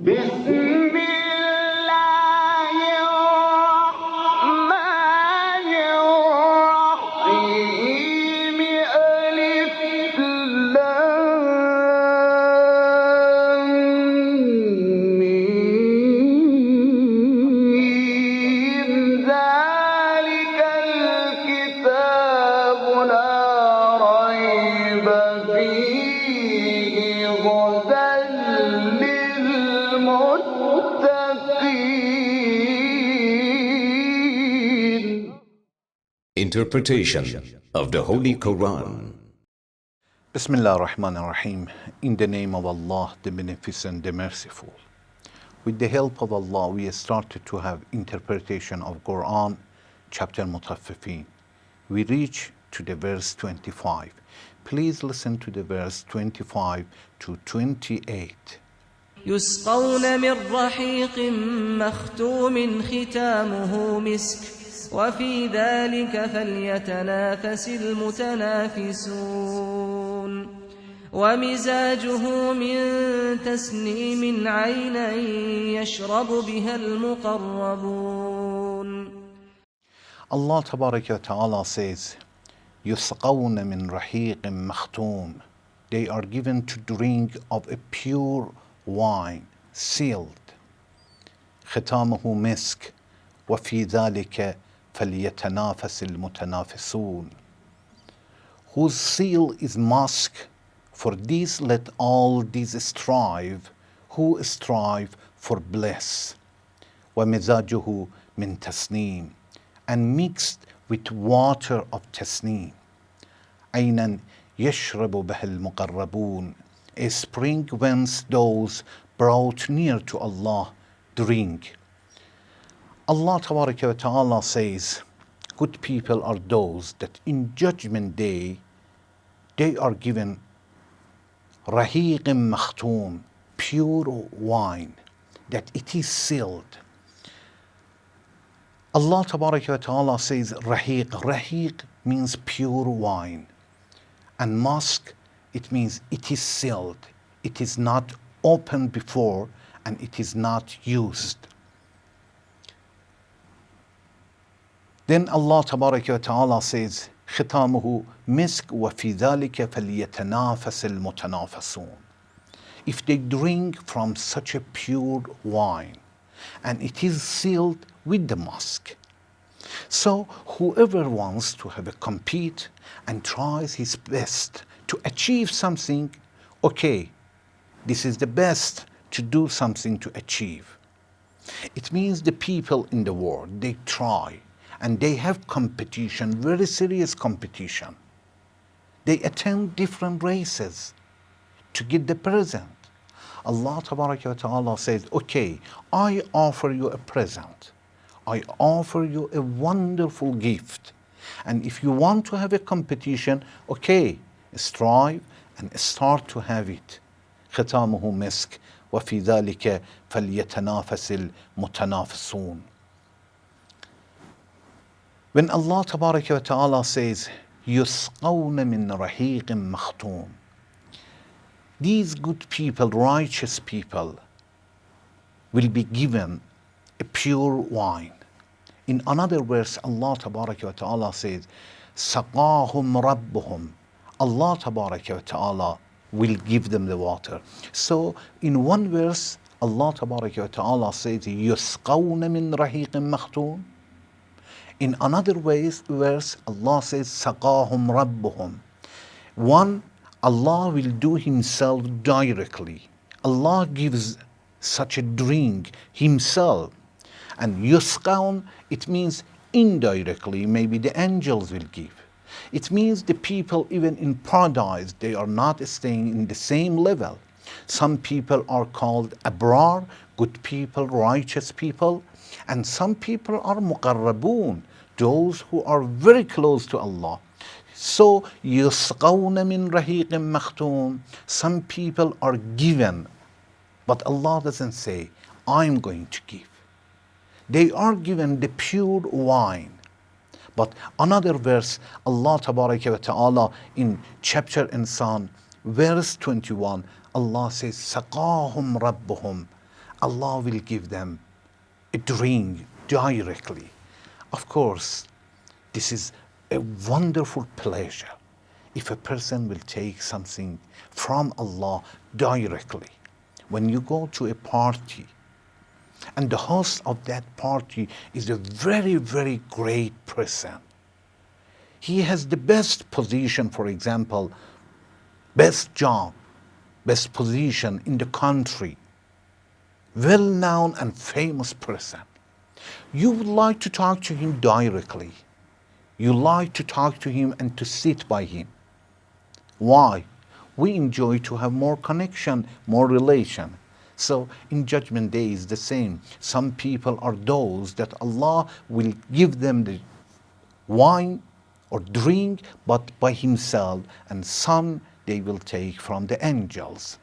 بسم الله الرحمن الرحيم ألف لام ميم ذلك الكتاب لا ريب فيه هدى للمتقين. Interpretation of the Holy Quran. Bismillah ar-Rahman ar-Rahim. In the name of Allah, the Beneficent, the Merciful. With the help of Allah, we started to have interpretation of Quran, chapter Mutaffifin. We reach to the verse 25. Please listen to the verse 25 to 28. يسقون من رحيق مختوم ختامه مسك وفي ذلك فليتنافس المتنافسون ومزاجه من تسنيم عينا يشرب بها المقربون. Allah Tabaraka wa Ta'ala says, يسقون من رحيق مختوم. They are given to drink of a pure wine, sealed. ختامه مسك وفي ذلك فليتنافس المتنافسون. Whose seal is musk, for this let all these strive, who strive for bliss. ومزاجه من تسنيم, and mixed with water of tasneem. عينا يشرب بها المقربون, a spring whence those brought near to Allah drink. Allah Tabaraka wa Ta'ala says, good people are those that in judgment day they are given rahiq makhtoom, pure wine, that it is sealed. Allah Tabaraka wa Ta'ala says rahiq. Rahiq means pure wine. And musk, it means it is sealed. It is not opened before and it is not used. Then Allah Tabaraka wa Ta'ala says, ختامه مسك وفي ذلك فليتنافس المتنافسون. If they drink from such a pure wine, and it is sealed with the musk. So whoever wants to have a compete and tries his best to achieve something, okay, this is the best to do something to achieve. It means the people in the world, they try and they have competition, very serious competition. They attend different races to get the present. Allah Tabaraka wa Ta'ala says, okay, I offer you a present. I offer you a wonderful gift. And if you want to have a competition, okay, strive and start to have it. ختامه مسك وفي ذلك فليتنافس المتنافسون. When Allah Tabaraka wa Ta'ala says, يسقون من رحيق مختوم, these good people, righteous people, will be given a pure wine. In another verse, Allah Tabaraka wa Ta'ala says, سقاهم ربهم. Allah Tabaraka wa Ta'ala will give them the water. So in one verse, Allah Tabaraka wa Ta'ala says, يسقون من رحيق مختوم. In another verse, Allah says, سقاهم ربهم. One, Allah will do Himself directly. Allah gives such a drink Himself. And yusqaun, it means indirectly, maybe the angels will give. It means the people even in paradise, they are not staying in the same level. Some people are called abrar, good people, righteous people. And some people are muqarraboon, those who are very close to Allah. So, yusqawna min rahiqin makhtoom. Some people are given, but Allah doesn't say, I'm going to give. They are given the pure wine. But another verse, Allah Tabaraka wa Ta'ala in chapter Insan, verse 21, Allah says, Saqahum Rabbuhum. Allah will give them a drink directly. Of course, this is a wonderful pleasure if a person will take something from Allah directly. When you go to a party and the host of that party is a very, very great person, he has the best position, for example, best job, best position in the country, well-known and famous person. You would like to talk to him directly. You like to talk to him and to sit by him. Why? We enjoy to have more connection, more relation. So in Judgment Day is the same. Some people are those that Allah will give them the wine or drink, but by himself, and some they will take from the angels.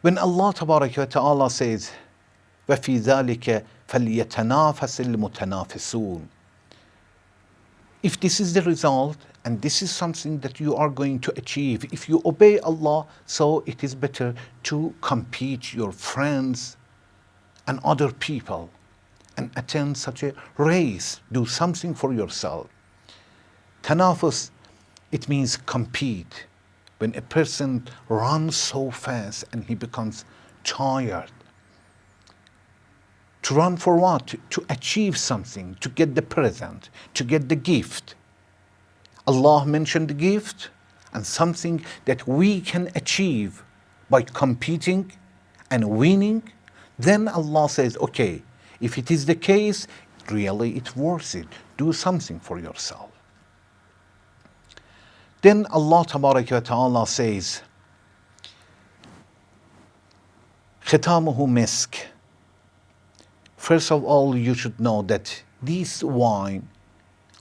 When Allah Tabaraka wa Ta'ala says, وَفِي ذَلِكَ فَلْيَتَنَافَسِ الْمُتَنَافِسُونَ, if this is the result, and this is something that you are going to achieve, if you obey Allah, so it is better to compete your friends and other people and attend such a race, do something for yourself. Tanafus, it means compete. When a person runs so fast and he becomes tired, to run for what? To achieve something, to get the present, to get the gift. Allah mentioned the gift and something that we can achieve by competing and winning. Then Allah says, okay, if it is the case, really it's worth it. Do something for yourself. Then Allah Tabaraka wa Ta'ala says, ختامه misk. First of all, you should know that this wine,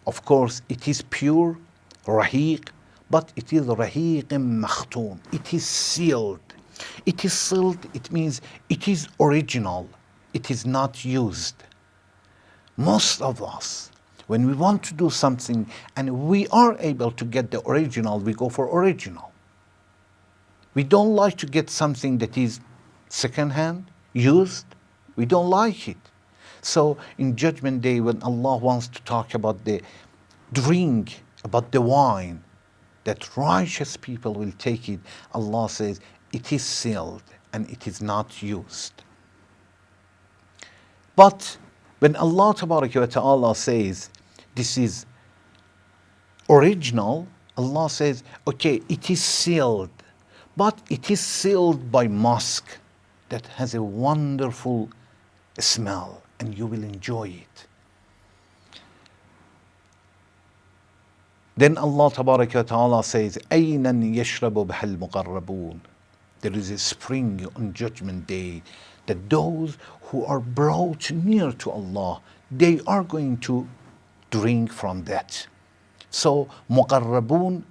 of course, it is pure, rahiq, but it is rahiq makhtoom. It is sealed. It is sealed, it means it is original. It is not used. Most of us, when we want to do something and we are able to get the original, we go for original. We don't like to get something that is second-hand, used. We don't like it. So in Judgment Day, when Allah wants to talk about the drink, about the wine, that righteous people will take it, Allah says, it is sealed and it is not used. But when Allah Tabaraka wa Ta'ala says, this is original, Allah says, okay, it is sealed, but it is sealed by musk that has a wonderful smell, and you will enjoy it. Then Allah Tabaraka wa Ta'ala says, أَيْنًا يَشْرَبُ بَهَا الْمُقَرَّبُونَ. There is a spring on Judgment Day that those who are brought near to Allah, they are going to drink from that. So muqarrabun,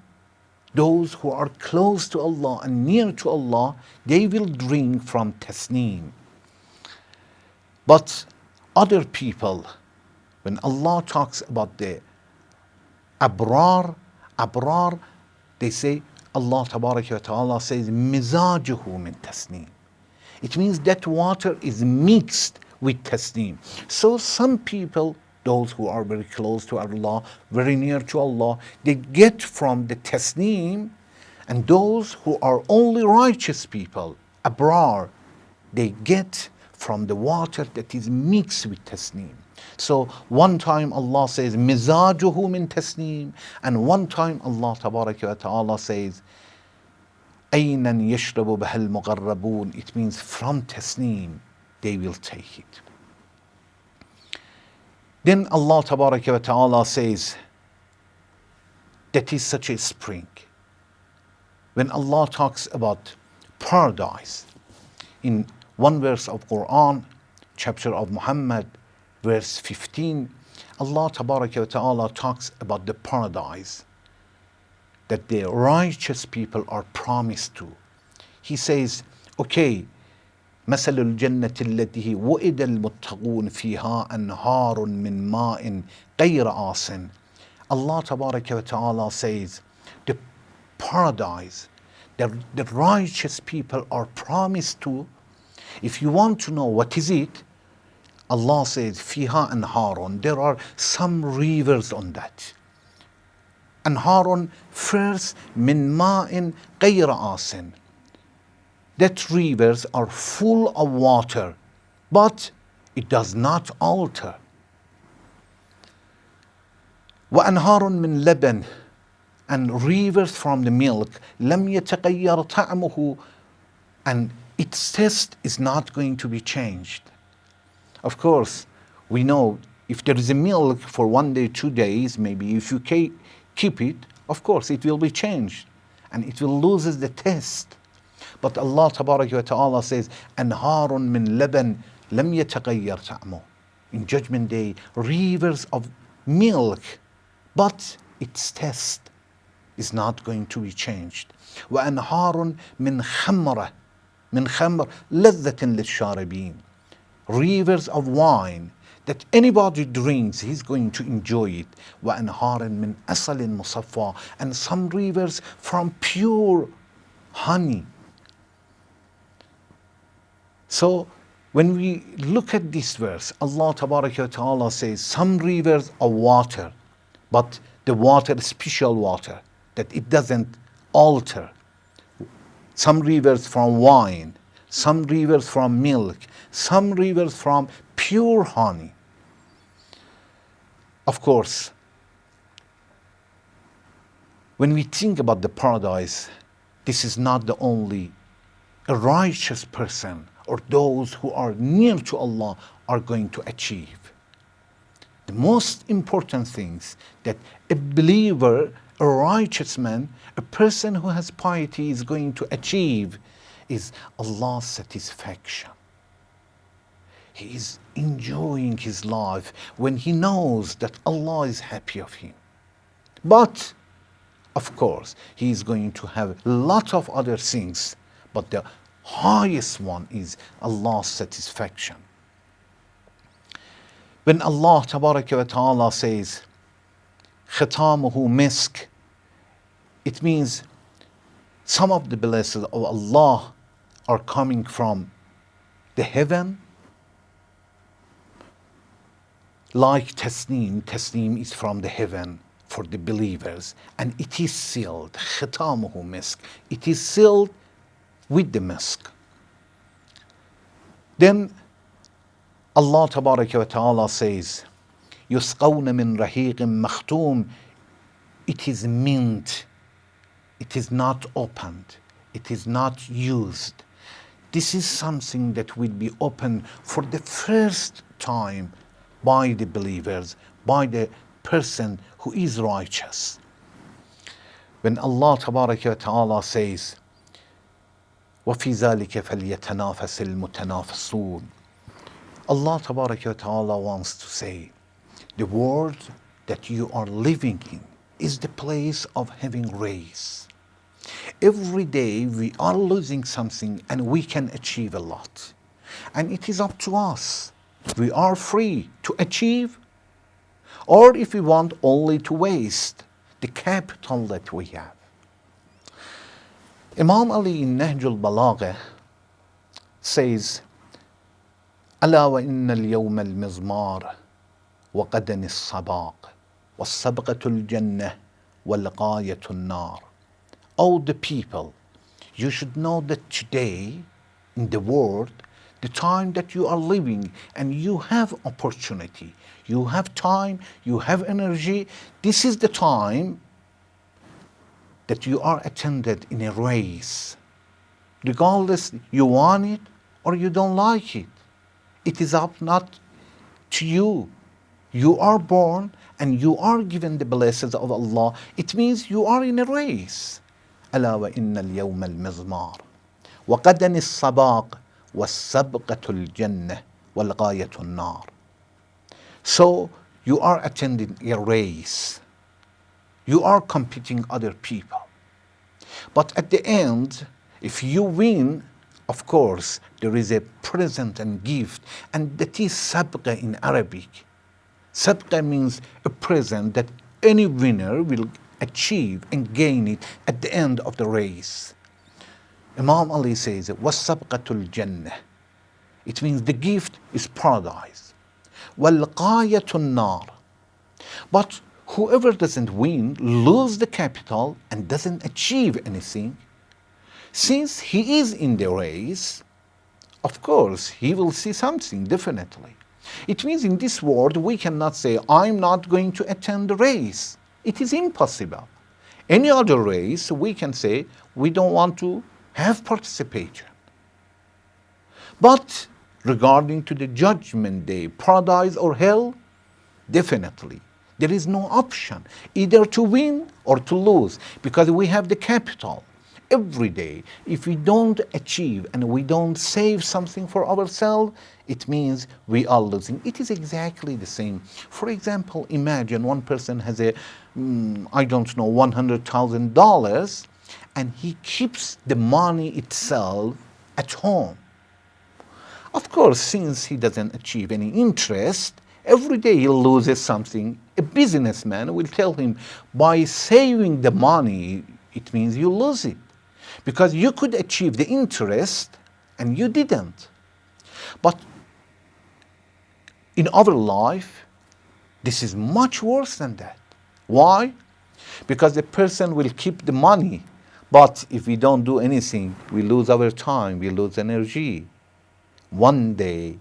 those who are close to Allah and near to Allah, they will drink from tasneem. But other people, when Allah talks about the abrar, they say, Allah Tabaraka wa Ta'ala says, mizajuhu min tasneem. It means that water is mixed with tasneem. So some people, those who are very close to Allah, very near to Allah, they get from the tasneem, and those who are only righteous people, abrar, they get from the water that is mixed with tasneem. So one time Allah says, mizajuhu min tasneem, and one time Allah Tabaraka wa Ta'ala says, أَيْنًا يَشْرَبُ بَهَا الْمُقَرَّبُونَ. It means from tasneem, they will take it. Then Allah Tabaraka wa Ta'ala says, that is such a spring. When Allah talks about paradise, in one verse of Quran, chapter of Muhammad, verse 15, Allah Tabaraka wa Ta'ala talks about the paradise that the righteous people are promised to. He says, okay, مثل الجنة التي وئد المتقون فيها أنهار من ماء غير آسن. Allah Tabaraka wa Ta'ala says, the paradise that the righteous people are promised to If you want to know what is it, Allah says, Fiha and Harun, there are some rivers on that. And Harun first, min ma'in ghayra asin. That rivers are full of water, but it does not alter. وأنهار من لبن, and rivers from the milk, لم يتغير طعمه, and its taste is not going to be changed. Of course, we know if there is a milk for 1 day, 2 days, maybe if you keep it, of course it will be changed and it will lose the taste. But Allah Tabaraka wa Ta'ala says, أنهار من لبن لم يتغير طعمه. In Judgment Day, rivers of milk, but its taste is not going to be changed. وأنهار من خمرة, من خمر لذة للشاربين. Rivers of wine that anybody drinks, he's going to enjoy it. وأنهار من أصل مصفى, and some rivers from pure honey. So when we look at this verse, Allah Tabaraka wa Ta'ala says some rivers of water, but the water is special water, that it doesn't alter. Some rivers from wine, some rivers from milk, some rivers from pure honey. Of course, when we think about the paradise, this is not the only a righteous person or those who are near to Allah are going to achieve. The most important things that a believer, a righteous man, a person who has piety is going to achieve is Allah's satisfaction. He is enjoying his life when he knows that Allah is happy of him. But, of course, he is going to have a lot of other things, but the highest one is Allah's satisfaction. When Allah Tabaraka wa Ta'ala says, Khatamuhu misk, it means some of the blessings of Allah are coming from the heaven, like tasneem. Tasneem is from the heaven for the believers, and it is sealed. Khatamuhu misk. It is sealed with the misk. Then Allah Tabaraka wa Ta'ala says, Yusqawna min rahiqin makhtum. It is mint. It is not opened. It is not used. This is something that will be opened for the first time by the believers, by the person who is righteous. When Allah Tabaraka wa Ta'ala says, وَفِي ذَلِكَ فَلْيَتَنَافَسِ الْمُتَنَافِسُونَ. Allah Tabaraka wa Ta'ala wants to say, the world that you are living in is the place of having race. Every day we are losing something and we can achieve a lot. And it is up to us. We are free to achieve, or if we want only to waste the capital that we have. Imam Ali in Nahj al-Balagha says, ألا وإن اليوم المزمار وغدا الصباق والسبقة الجنة والغاية النار. Oh, the people, you should know that today in the world, the time that you are living and you have opportunity, you have time, you have energy, this is the time that you are attended in a race. Regardless, you want it or you don't like it. It is up not to you. You are born and you are given the blessings of Allah. It means you are in a race. ألا وإن اليوم المزمار وغدا الصباق والسبقة الجنة والغاية النار. So you are attending a race. You are competing other people. But at the end, if you win, of course, there is a present and gift, and that is sabqa in Arabic. Sabqa means a present that any winner will achieve and gain it at the end of the race. Imam Ali says, وَالسَّبْقَةُ الْجَنَّةِ. It means the gift is paradise. وَالْقَايَةُ النَّارِ. But whoever doesn't win, lose the capital and doesn't achieve anything, since he is in the race, of course, he will see something definitely. It means in this world, we cannot say, I'm not going to attend the race. It is impossible. Any other race, we can say, we don't want to have participation. But regarding to the judgment day, paradise or hell, definitely. There is no option, either to win or to lose, because we have the capital. Every day, if we don't achieve and we don't save something for ourselves, it means we are losing. It is exactly the same. For example, imagine one person has $100,000, and he keeps the money itself at home. Of course, since he doesn't achieve any interest, every day he loses something. A businessman will tell him, by saving the money, it means you lose it. Because you could achieve the interest and you didn't. But in our life, this is much worse than that. Why? Because the person will keep the money, but if we don't do anything, we lose our time, we lose energy. One day,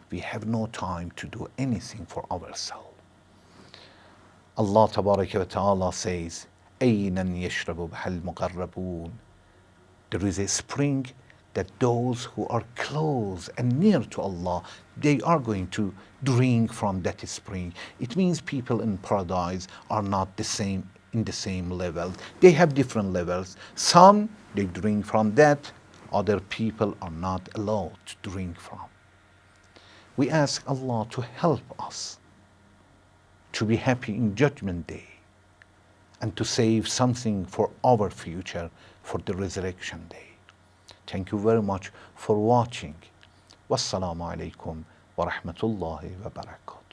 we have no time to do anything for ourselves. Allah Tabaraka wa Ta'ala says, أَيْنًا يَشْرَبُ بِهَا الْمُقَرَّبُونَ. There is a spring that those who are close and near to Allah, they are going to drink from that spring. It means people in paradise are not the same in the same level. They have different levels. Some, they drink from that. Other people are not allowed to drink from. We ask Allah to help us to be happy in Judgment Day and to save something for our future, for the Resurrection Day. Thank you very much for watching. Wassalamu alaikum wa rahmatullahi wa barakatuh.